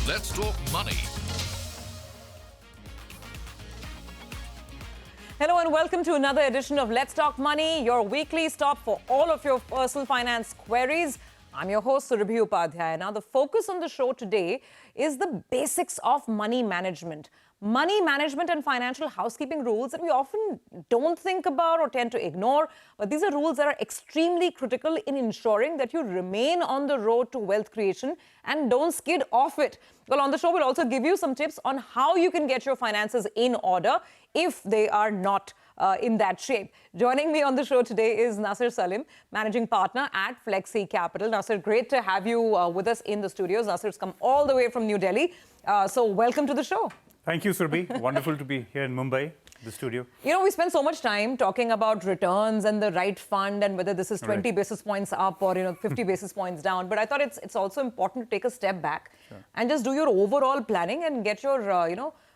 Let's talk money. Hello and welcome to another edition of Let's Talk Money, your weekly stop for all of your personal finance queries. I'm your host, Surabhi Upadhyay. Now, the focus on the show today is the basics of money management. Money management and financial housekeeping rules that we often don't think about or tend to ignore. But these are rules that are extremely critical in ensuring that you remain on the road to wealth creation and don't skid off it. Well, on the show, we'll also give you some tips on how you can get your finances in order if they are not in that shape. Joining me on the show today is Nasser Salim, Managing Partner at FlexiCapital. Nasser, great to have you with us in the studios. Nasser's come all the way from New Delhi. So welcome to the show. Thank you, Surabhi. Wonderful to be here in Mumbai, the studio. You know, we spend so much time talking about returns and the right fund and whether this is 20 basis points up or, 50 basis points down. But I thought it's also important to take a step back and just do your overall planning and get your,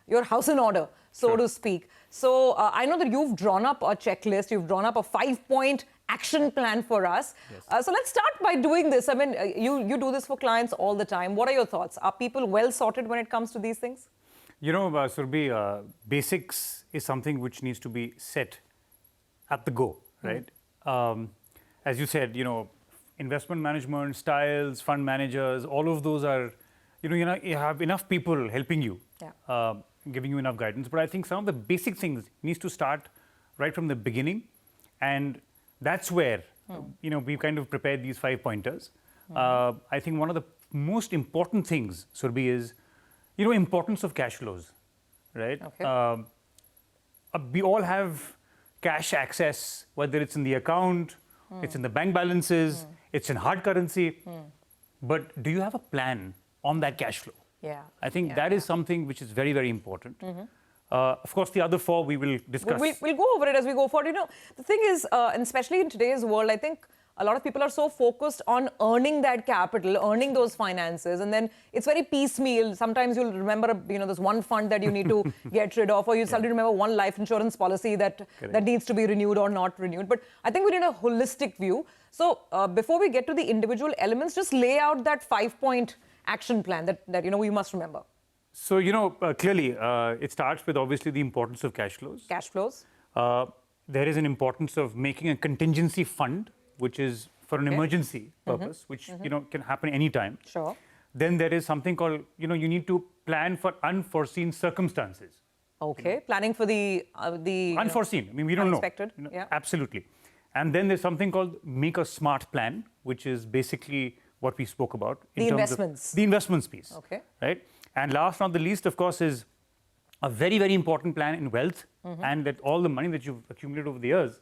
your house in order, so to speak. So I know that you've drawn up a checklist. You've drawn up a 5-point action plan for us. Yes. So let's start by doing this. I mean, you do this for clients all the time. What are your thoughts? Are people well sorted when it comes to these things? You know, Surabhi, basics is something which needs to be set at the go, right? As you said, investment management, styles, fund managers, all of those are, you have enough people helping you, giving you enough guidance. But I think some of the basic things needs to start right from the beginning. And that's where, we've kind of prepared these 5 pointers. I think one of the most important things, Surabhi, is importance of cash flows, right? Okay. We all have cash access, whether it's in the account, it's in the bank balances, it's in hard currency. But do you have a plan on that cash flow? Yeah. I think that is something which is very, very important. Of course, the other 4 we will discuss. We'll go over it as we go forward. The thing is, and especially in today's world, I think a lot of people are so focused on earning that capital, earning those finances, and then it's very piecemeal. Sometimes you'll remember, there's one fund that you need to get rid of, or you suddenly remember one life insurance policy that needs to be renewed or not renewed. But I think we need a holistic view. So before we get to the individual elements, just lay out that 5-point action plan that we must remember. So, clearly, it starts with obviously the importance of cash flows. Cash flows. There is an importance of making a contingency fund, which is for an emergency purpose, which can happen anytime. Sure. Then there is something called, you need to plan for unforeseen circumstances. Okay, planning for the unforeseen. I mean, we don't unexpected. know. Yeah. Absolutely. And then there's something called make a smart plan, which is basically what we spoke about in terms investments. of the investments piece. Okay. Right. And last not the least, of course, is a very, very important plan in wealth, and that all the money that you've accumulated over the years,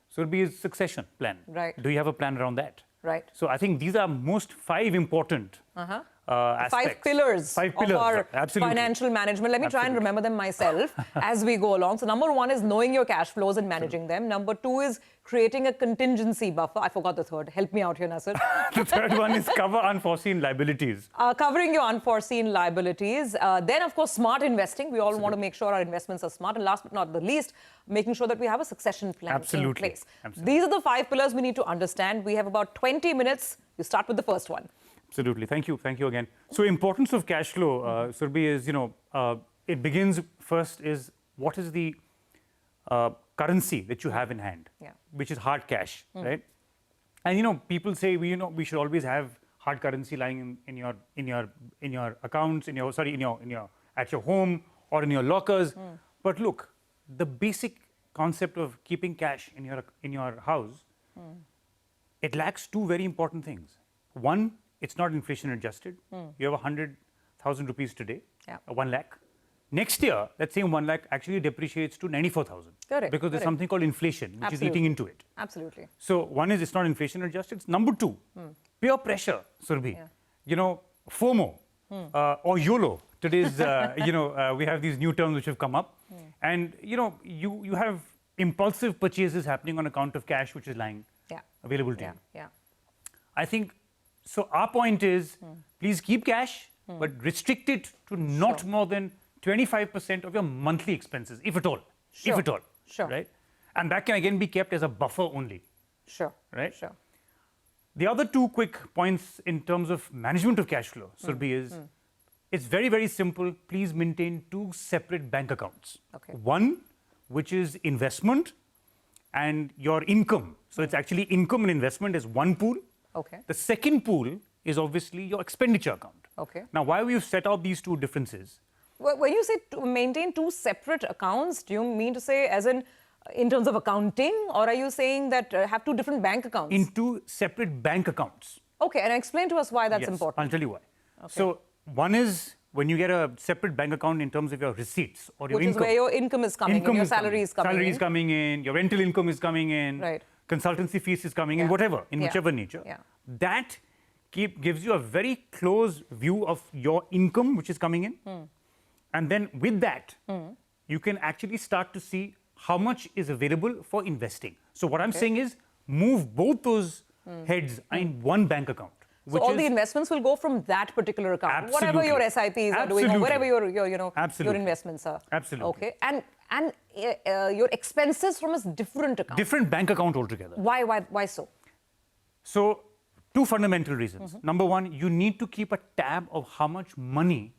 so it'll be a succession plan. Right. Do you have a plan around that? Right. So I think these are most 5 important aspects. 5 pillars, of our financial management. Let me try and remember them myself as we go along. So number 1 is knowing your cash flows and managing them. Number 2 is creating a contingency buffer. I forgot the third. Help me out here, Nasser. The third one is cover unforeseen liabilities. Covering your unforeseen liabilities. Then, of course, smart investing. We all want to make sure our investments are smart. And last but not the least, making sure that we have a succession plan in place. These are the 5 pillars we need to understand. We have about 20 minutes. You start with the first one. Absolutely. Thank you. Thank you again. So importance of cash flow, Surabhi, is, it begins first is what is the currency that you have in hand, which is hard cash, right? And, people say, we should always have hard currency lying in your accounts, at your home or in your lockers. But look, the basic concept of keeping cash in your house, it lacks 2 very important things. One, it's not inflation adjusted. You have 100,000 rupees today, 1 lakh. Next year, that same 1 lakh actually depreciates to 94,000. Correct. Because there's something called inflation, which is eating into it. Absolutely. So one is it's not inflation adjusted. Number 2, peer pressure, Surabhi. FOMO or YOLO. Today's, we have these new terms which have come up. And, you have impulsive purchases happening on account of cash which is lying available to you. Yeah. I think, so our point is, please keep cash, but restrict it to not more than 25% of your monthly expenses, if at all. If at all. Sure. Right? And that can again be kept as a buffer only. Sure. Right? Sure. The other 2 quick points in terms of management of cash flow, Surabhi, is It's very, very simple. Please maintain 2 separate bank accounts. Okay. One, which is investment and your income. So it's actually income and investment is one pool. Okay. The second pool is obviously your expenditure account. Okay. Now, why we've set out these 2 differences? When you say to maintain 2 separate accounts, do you mean to say as in terms of accounting, or are you saying that have 2 different bank accounts? In 2 separate bank accounts. Okay, and explain to us why that's Yes, important. I'll tell you why. Okay. So one is when you get a separate bank account in terms of your receipts or your Which income. is where your income is coming in, your salary is coming in. Salary is coming in, your rental income is coming in, Right. consultancy fees is coming in, whatever, in whichever nature. Yeah. That gives you a very close view of your income which is coming in. And then with that, you can actually start to see how much is available for investing. So what I'm saying is move both those heads in one bank account. So all the investments will go from that particular account, Absolutely. whatever your SIPs are doing, or whatever your your investments are. Absolutely. Okay, and your expenses from a different account. Different bank account altogether. Why so? So 2 fundamental reasons. Number 1, you need to keep a tab of how much money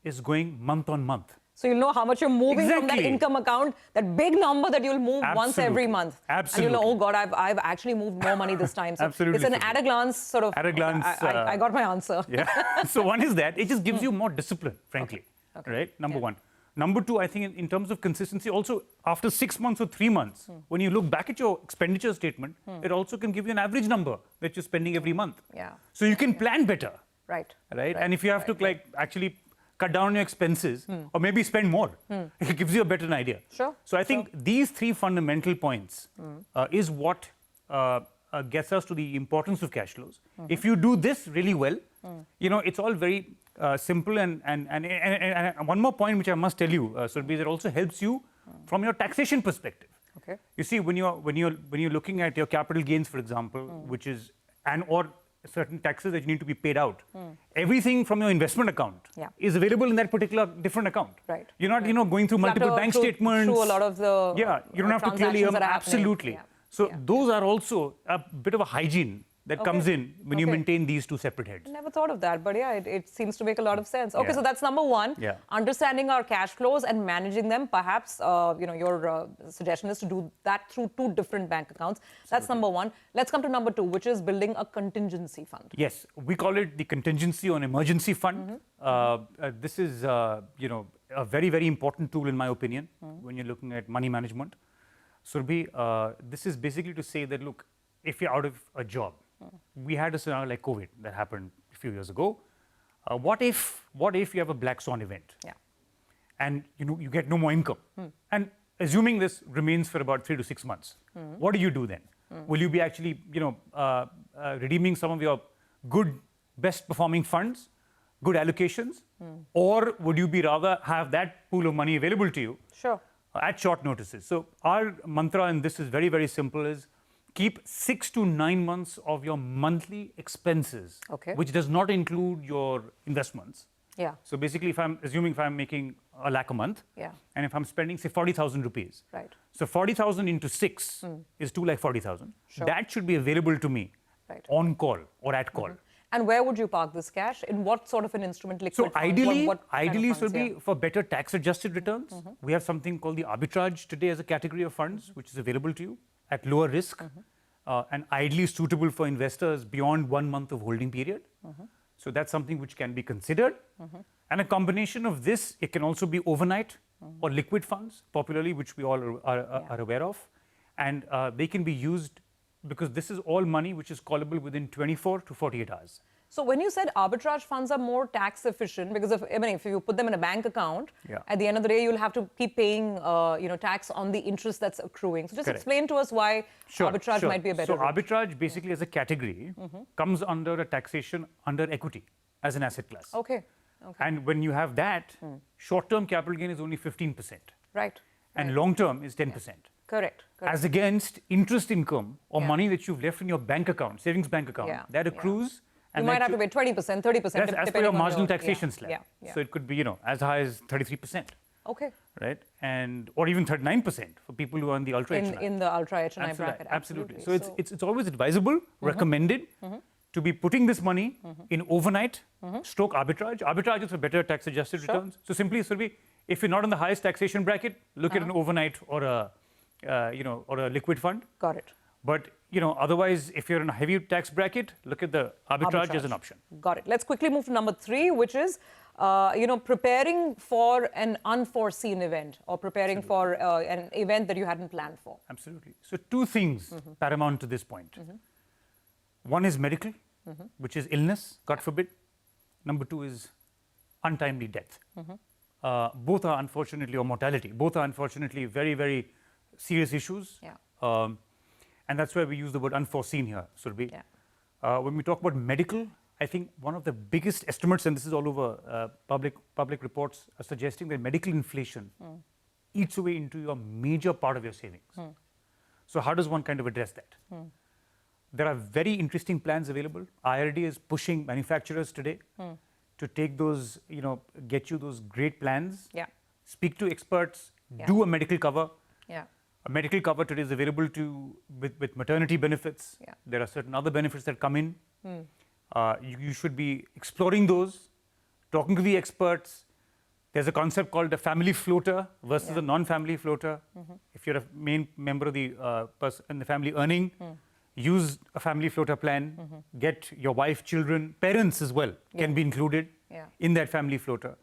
is going month on month. So you'll know how much you're moving from that Exactly. income account, that big number that you'll move once every Absolutely. month. Absolutely. And you'll know, oh God, I've actually moved more money this time. So Absolutely, it's an Surabhi. at a glance sort of. At a glance, I got my answer. Yeah. So one is that it just gives you more discipline, frankly. Okay. Right? Number 1. Number 2, I think in terms of consistency, also after 6 months or 3 months, when you look back at your expenditure statement, it also can give you an average number that you're spending every month. Yeah. So you can plan better. Right. Right? And if you have to actually cut down your expenses or maybe spend more, it gives you a better idea. Sure. So I think these 3 fundamental points is what gets us to the importance of cash flows. If you do this really well, it's all very simple. And one more point which I must tell you, Surabhi, that also helps you from your taxation perspective. Okay. You see, when you're looking at your capital gains, for example, which is or certain taxes that you need to be paid out, everything from your investment account is available in that particular different account. Right. You're not going through multiple bank statements. Through a lot of the you don't have to clearly transactions that are happening. absolutely. Yeah. So those are also a bit of a hygiene that comes in when you maintain these 2 separate heads. Never thought of that, but yeah, it seems to make a lot of sense. Okay, Yeah. so that's number 1. Yeah. Understanding our cash flows and managing them. Perhaps your suggestion is to do that through 2 different bank accounts. That's number 1. Let's come to number 2, which is building a contingency fund. Yes, we call it the contingency or an emergency fund. This is a very, very important tool in my opinion when you're looking at money management. Surabhi, this is basically to say that, look, if you're out of a job, we had a scenario like COVID that happened a few years ago. What if you have a black swan event? Yeah. And you get no more income? And assuming this remains for about 3 to 6 months, what do you do then? Will you be actually redeeming some of your good, best performing funds, good allocations, or would you be rather have that pool of money available to you? Sure. At short notices? So our mantra in this is very, very simple: is keep 6 to 9 months of your monthly expenses, which does not include your investments. Yeah. So basically, if I'm making a lakh a month, and if I'm spending say 40,000 rupees, right? So 40,000 into 6 is 2,40,000. Sure. That should be available to me on call or at call. And where would you park this cash? In what sort of an instrument? Liquid So funds? ideally, what kind of funds, Surabhi, for better tax-adjusted returns, we have something called the arbitrage today as a category of funds, which is available to you at lower risk, and ideally suitable for investors beyond 1 month of holding period. So that's something which can be considered. And a combination of this, it can also be overnight or liquid funds, popularly, which we all are aware of, and they can be used because this is all money which is callable within 24 to 48 hours. So when you said arbitrage funds are more tax efficient, because if you put them in a bank account, at the end of the day you'll have to keep paying tax on the interest that's accruing. So just explain to us why arbitrage might be a better. So arbitrage basically as a category comes under a taxation under equity as an asset class. Okay. And when you have that, short-term capital gain is only 15%. Right. And long-term is 10%. Correct. As against interest income or money that you've left in your bank account, savings bank account, that accrues. And you might have to pay 20%, 30%. That's as per your marginal taxation slab. Yeah. So it could be, as high as 33%. Okay. Right? Or even 39% for people who are in the ultra HNI. In the ultra HNI bracket. Absolutely. So it's always advisable, recommended to be putting this money in overnight stroke arbitrage. Arbitrage is for better tax-adjusted returns. So simply, Surabhi, if you're not in the highest taxation bracket, look at an overnight or a, or a liquid fund. Got it. But otherwise, if you're in a heavy tax bracket, look at the arbitrage as an option. Got it. Let's quickly move to number 3, which is, preparing for an unforeseen event or preparing for an event that you hadn't planned for. Absolutely. So 2 things paramount to this point. One is medical, which is illness, God forbid. Number 2 is untimely death. Both are unfortunately, or mortality, both are unfortunately very, very serious issues. Yeah. And that's why we use the word unforeseen here, Surabhi. Yeah. When we talk about medical, I think one of the biggest estimates, and this is all over public reports, are suggesting that medical inflation eats away into your major part of your savings. So how does one kind of address that? There are very interesting plans available. IRD is pushing manufacturers today to take those, get you those great plans. Yeah. Speak to experts, do a medical cover. Yeah. A medical cover today is available with maternity benefits. Yeah. There are certain other benefits that come in. You should be exploring those, talking to the experts. There's a concept called a family floater versus a non-family floater. If you're a main member of the person in the family earning, use a family floater plan. Get your wife, children, parents as well can be included in that family floater,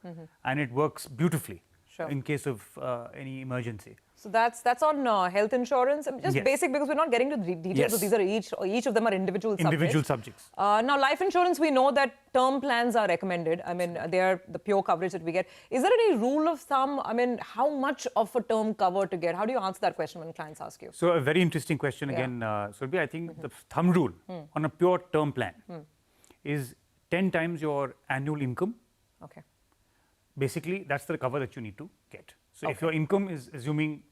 and it works beautifully in case of any emergency. So that's on health insurance. Just basic, because we're not getting to the details. So these are each of them are individual subjects. Now, life insurance, we know that term plans are recommended. I mean, they are the pure coverage that we get. Is there any rule of thumb? I mean, how much of a term cover to get? How do you answer that question when clients ask you? So a very interesting question again, Surabhi. I think the thumb rule on a pure term plan is 10 times your annual income. Okay. Basically, that's the cover that you need to get. So if your income is assuming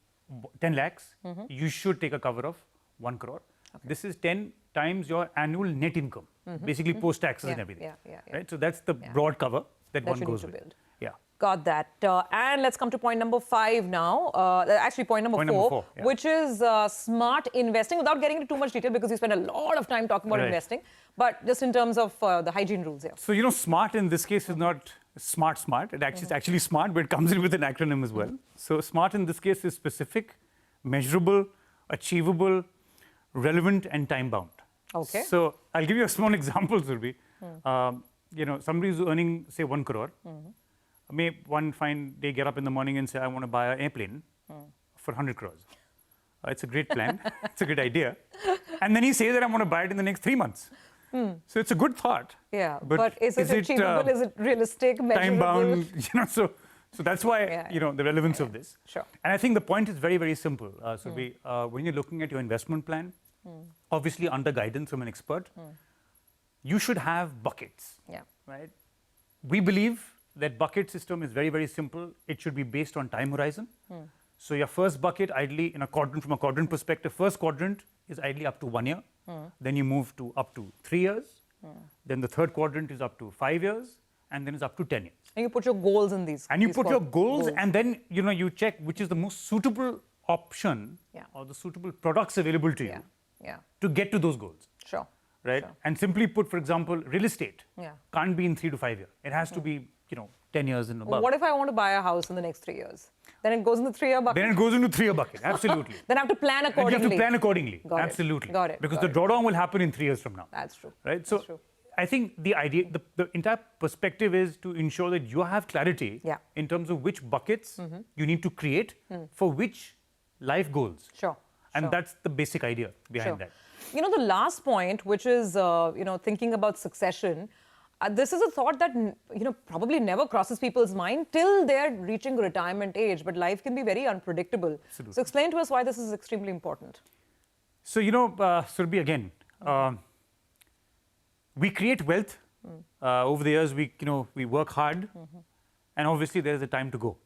10 lakhs, you should take a cover of 1 crore. This is 10 times your annual net income, basically post taxes and everything. Right? So that's the broad cover that one goes with. Yeah. Got that. And let's come to point number 5 now. Actually, point number 4, which is smart investing, without getting into too much detail because we spend a lot of time talking about investing, but just in terms of the hygiene rules here. So, smart in this case is not smart. It's actually smart, but it comes in with an acronym as well. So smart in this case is specific, measurable, achievable, relevant, and time-bound. Okay. So I'll give you a small example, Surabhi. Somebody who's earning, say, 1 crore, may one fine day get up in the morning and say, I want to buy an airplane for 100 crores. It's a great plan. It's a good idea. And then he says that I want to buy it in the next 3 months. So it's a good thought. Yeah, but is it achievable? Is it realistic? Measurable? Time-bound? So that's why the relevance of this. Sure. And I think the point is very, very simple. Surabhi, when you're looking at your investment plan, obviously under guidance from an expert, you should have buckets. Yeah. Right. We believe that bucket system is very, very simple. It should be based on time horizon. So your first bucket, ideally, from a quadrant perspective, first quadrant is ideally up to 1 year. Then you move to up to 3 years. Then the third quadrant is up to 5 years, and then it's up to 10 years. And you put your goals in these. And you put your goals, and then you check which is the most suitable option or the suitable products available to you to get to those goals. Sure. Right. Sure. And simply put, for example, real estate can't be in 3 to 5 years. It has to be 10 years and above. What if I want to buy a house in the next 3 years? Then it goes in the 3-year bucket? Then it goes into 3-year bucket, absolutely. Then I have to plan accordingly. And you have to plan accordingly, Got absolutely. It. Got it. Because the drawdown will happen in 3 years from now. That's true. Right? So I think the idea, the entire perspective is to ensure that you have clarity in terms of which buckets you need to create for which life goals. Sure. And that's the basic idea behind that. The last point, which is, thinking about succession, this is a thought that, probably never crosses people's mind till they're reaching retirement age, but life can be very unpredictable. Absolutely. So explain to us why this is extremely important. So, Surabhi, again, we create wealth. Over the years, we work hard, and obviously there is a time to go,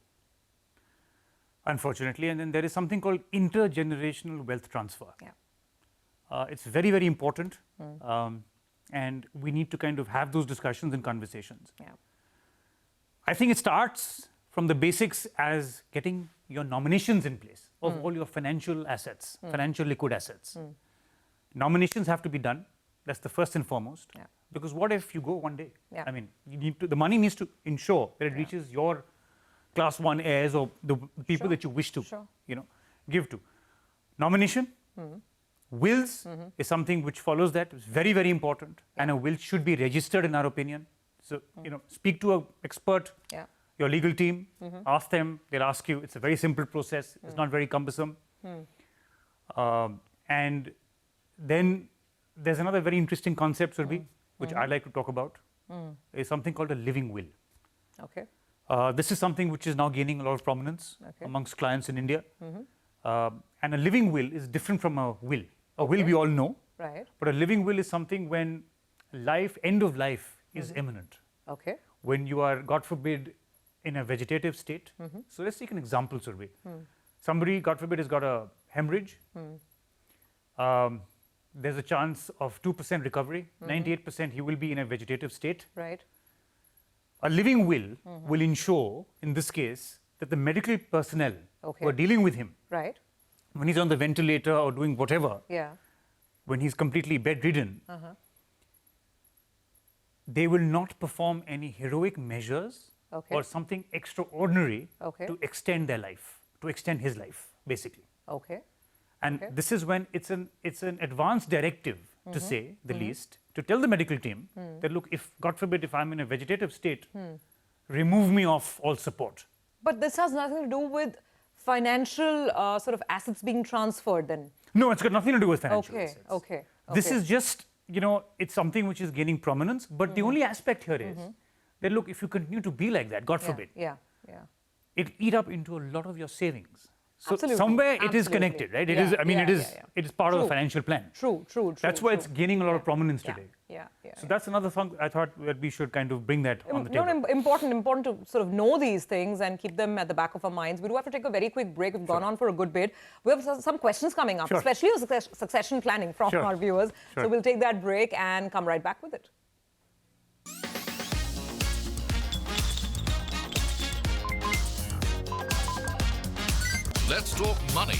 unfortunately. And then there is something called intergenerational wealth transfer. Yeah. It's very, very important. And we need to kind of have those discussions and conversations. Yeah. I think it starts from the basics as getting your nominations in place of all your financial assets, financial liquid assets. Nominations have to be done. That's the first and foremost. Yeah. Because what if you go one day? Yeah. I mean, the money needs to ensure that it reaches your class 1 heirs or the people that you wish to, give to. Nomination, wills is something which follows that. It's very, very important. And a will should be registered in our opinion. So, speak to an expert, your legal team, ask them, they'll ask you. It's a very simple process. It's not very cumbersome. And then there's another very interesting concept, Surabhi, which I'd like to talk about, is something called a living will. Okay. This is something which is now gaining a lot of prominence amongst clients in India. And a living will is different from a will. A will we all know, right? But a living will is something when end of life is imminent. Okay. When you are, God forbid, in a vegetative state. So let's take an example, Surabhi. Somebody, God forbid, has got a hemorrhage. There's a chance of 2% recovery. 98% he will be in a vegetative state. Right. A living will will ensure, in this case, that the medical personnel who are dealing with him, right, when he's on the ventilator or doing whatever, when he's completely bedridden, they will not perform any heroic measures or something extraordinary to extend their life, to extend his life, basically. Okay. And this is when it's an advanced directive, to say the least, to tell the medical team that, look, if, God forbid, if I'm in a vegetative state, remove me off all support. But this has nothing to do with financial sort of assets being transferred then? No, it's got nothing to do with financial assets. Okay. This is just, it's something which is gaining prominence. But the only aspect here is that, look, if you continue to be like that, God forbid, it'll eat up into a lot of your savings. So somewhere it is connected, right? It is. I mean, it is part of the financial plan. True. That's why it's gaining a lot of prominence today. So that's another thing I thought that we should kind of bring that on the table. Important to sort of know these things and keep them at the back of our minds. We do have to take a very quick break. We've gone on for a good bit. We have some questions coming up, especially on succession planning from our viewers. So we'll take that break and come right back with it. Let's talk money.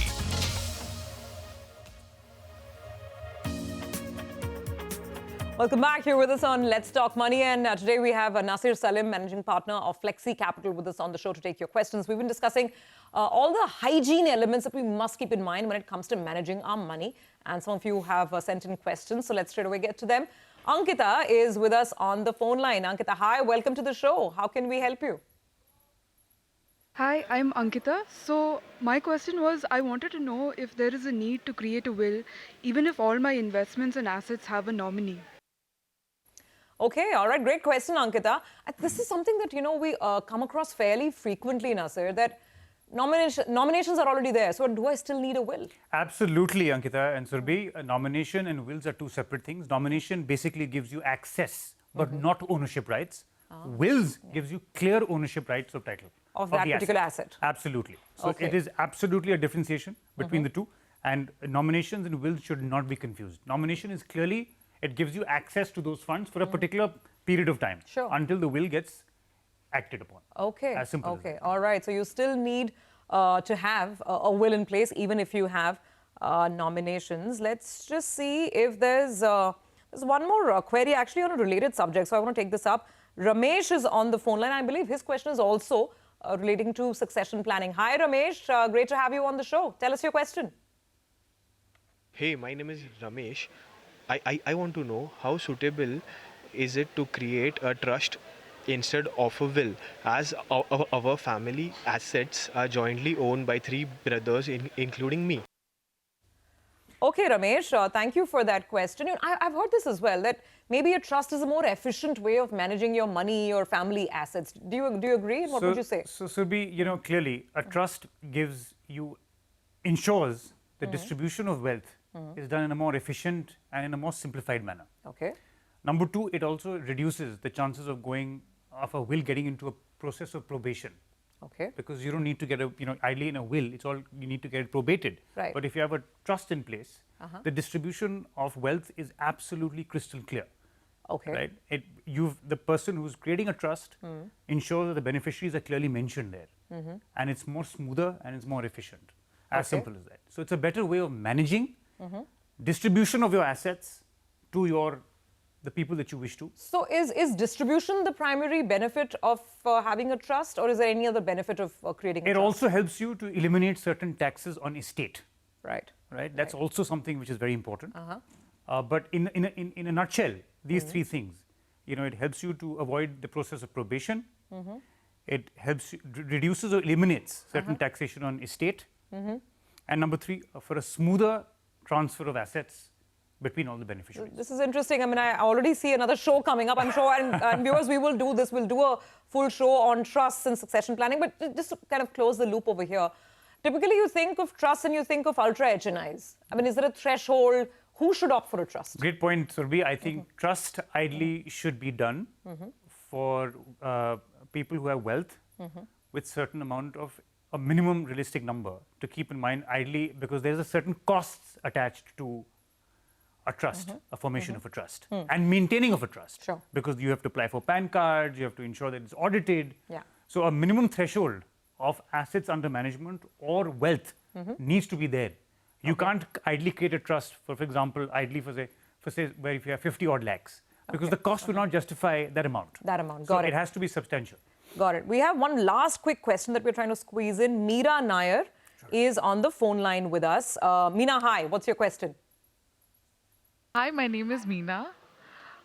Welcome back. Here with us on Let's Talk Money, and today we have Nasser Salim, managing partner of FlexiCapital, with us on the show to take your questions. We've been discussing all the hygiene elements that we must keep in mind when it comes to managing our money, and some of you have sent in questions, so let's straight away get to them. Ankita is with us on the phone line. Ankita, hi, welcome to the show. How can we help you? Hi, I'm Ankita. So my question was, I wanted to know if there is a need to create a will, even if all my investments and assets have a nominee. Okay, all right, great question, Ankita. This is something that, we come across fairly frequently, Nasser, that nominations are already there. So do I still need a will? Absolutely, Ankita and Surabhi. Nomination and wills are two separate things. Nomination basically gives you access, but not ownership rights. Wills gives you clear ownership rights of title. Of that particular asset. Absolutely. So it is absolutely a differentiation between the two. And nominations and wills should not be confused. Nomination is clearly, it gives you access to those funds for a particular period of time. Until the will gets acted upon. Okay. As simple as that. All right. So you still need to have a will in place, even if you have nominations. Let's just see if there's one more query actually on a related subject. So I want to take this up. Ramesh is on the phone line. I believe his question is also relating to succession planning. Hi, Ramesh. Great to have you on the show. Tell us your question. Hey, my name is Ramesh. I want to know how suitable is it to create a trust instead of a will, as our family assets are jointly owned by 3 brothers, including me. Okay, Ramesh, thank you for that question. I've heard this as well, that maybe a trust is a more efficient way of managing your money or family assets. Do you agree? What would you say? So Surabhi, clearly a trust ensures the distribution of wealth is done in a more efficient and in a more simplified manner. Okay. Number 2, it also reduces the chances of a will getting into a process of probation. Okay. Because you don't need to get ideally in a will, you need to get it probated. Right. But if you have a trust in place, the distribution of wealth is absolutely crystal clear. Okay. Right. The person who's creating a trust ensures that the beneficiaries are clearly mentioned there, and it's more smoother and it's more efficient. As simple as that. So it's a better way of managing distribution of your assets, to the people that you wish to. So is distribution the primary benefit of having a trust, or is there any other benefit of creating a It trust? also helps you to eliminate certain taxes on estate. Right. Right? That's also something which is very important. But in a nutshell, these three things, it helps you to avoid the process of probation. It helps you, reduces or eliminates certain taxation on estate. And number three, for a smoother transfer of assets between all the beneficiaries. This is interesting. I mean, I already see another show coming up, I'm sure. And viewers, we will do this. We'll do a full show on trusts and succession planning. But just to kind of close the loop over here, typically you think of trusts and you think of ultra HNIs. I mean, is there a threshold? Who should opt for a trust? Great point, Surabhi. I think trust ideally should be done for people who have wealth with certain amount of a minimum realistic number to keep in mind, ideally, because there's a certain costs attached to a trust, a formation of a trust, and maintaining of a trust. Sure. Because you have to apply for PAN cards, you have to ensure that it's audited. Yeah. So a minimum threshold of assets under management or wealth needs to be there. You can't idly create a trust, for example, idly for say, where if you have 50 odd lakhs, because the cost will not justify that amount. That amount, So got it. it has to be substantial. Got it. We have one last quick question that we're trying to squeeze in. Meera Nair is on the phone line with us. Meena, hi. What's your question? Hi, my name is Meena.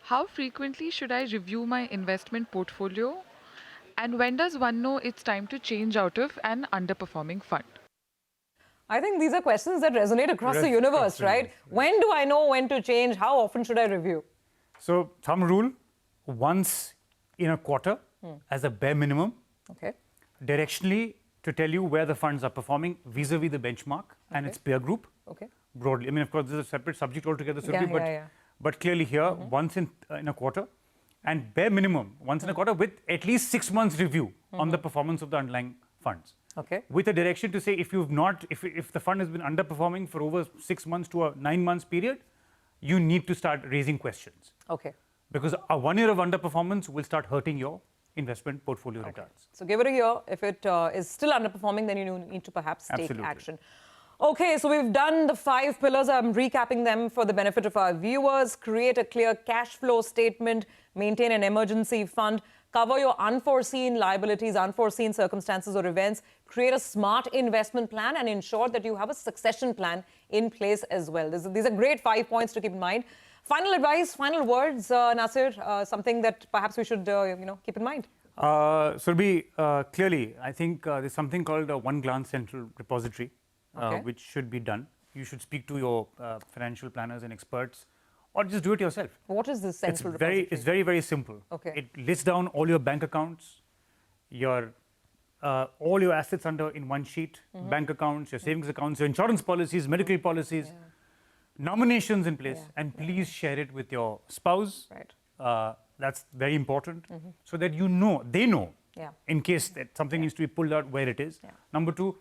How frequently should I review my investment portfolio? And when does one know it's time to change out of an underperforming fund? I think these are questions that resonate across the universe, Absolutely. right? When do I know when to change? How often should I review? So thumb rule, once in a quarter as a bare minimum, Okay. directionally to tell you where the funds are performing vis-a-vis the benchmark and its peer group. Okay. Broadly. I mean, of course, this is a separate subject altogether, Yeah, Surabhi, yeah. but clearly here, once in a quarter, and bare minimum, once in a quarter, with at least 6 months review on the performance of the underlying funds. Okay. With a direction to say if the fund has been underperforming for over 6 months to a 9 months period, you need to start raising questions. Okay. Because a 1 year of underperformance will start hurting your investment portfolio returns. So give it a year. If it is still underperforming, then you need to perhaps take Absolutely. action. Okay, so we've done the 5 pillars. I'm recapping them for the benefit of our viewers. Create a clear cash flow statement, maintain an emergency fund, cover your unforeseen liabilities, unforeseen circumstances or events, create a smart investment plan, and ensure that you have a succession plan in place as well. These are great 5 points to keep in mind. Final advice, final words, Nasser, something that perhaps we should keep in mind. Surabhi, clearly, I think there's something called a one-glance central repository, which should be done. You should speak to your financial planners and experts, or just do it yourself. What is this central repository? It's very, very simple. Okay. It lists down all your bank accounts, all your assets in one sheet, bank accounts, your savings accounts, your insurance policies, medical policies, nominations in place, and please share it with your spouse. Right. That's very important, so that they know, Yeah. in case that something needs to be pulled out, where it is. Yeah. Number 2,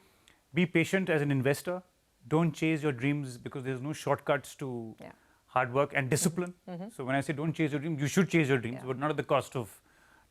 be patient as an investor. Don't chase your dreams, because there's no shortcuts to hard work and discipline. So when I say don't chase your dreams, you should chase your dreams, but not at the cost of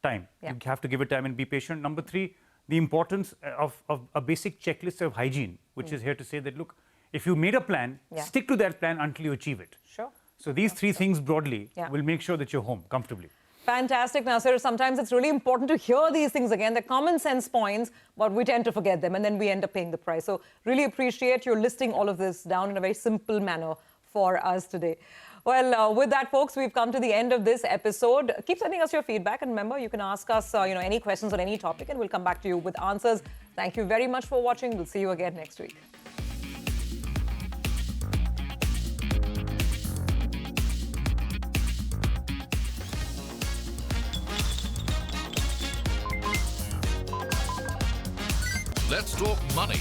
time. Yeah. You have to give it time and be patient. Number 3, the importance of a basic checklist of hygiene, which is here to say that, look, if you made a plan, stick to that plan until you achieve it. Sure. So these 3 things broadly will make sure that you're home comfortably. Fantastic, Nasser. Sometimes it's really important to hear these things again. They're common sense points, but we tend to forget them, and then we end up paying the price. So really appreciate your listing all of this down in a very simple manner for us today. Well, with that, folks, we've come to the end of this episode. Keep sending us your feedback, and remember, you can ask us any questions on any topic, and we'll come back to you with answers. Thank you very much for watching. We'll see you again next week. Let's talk money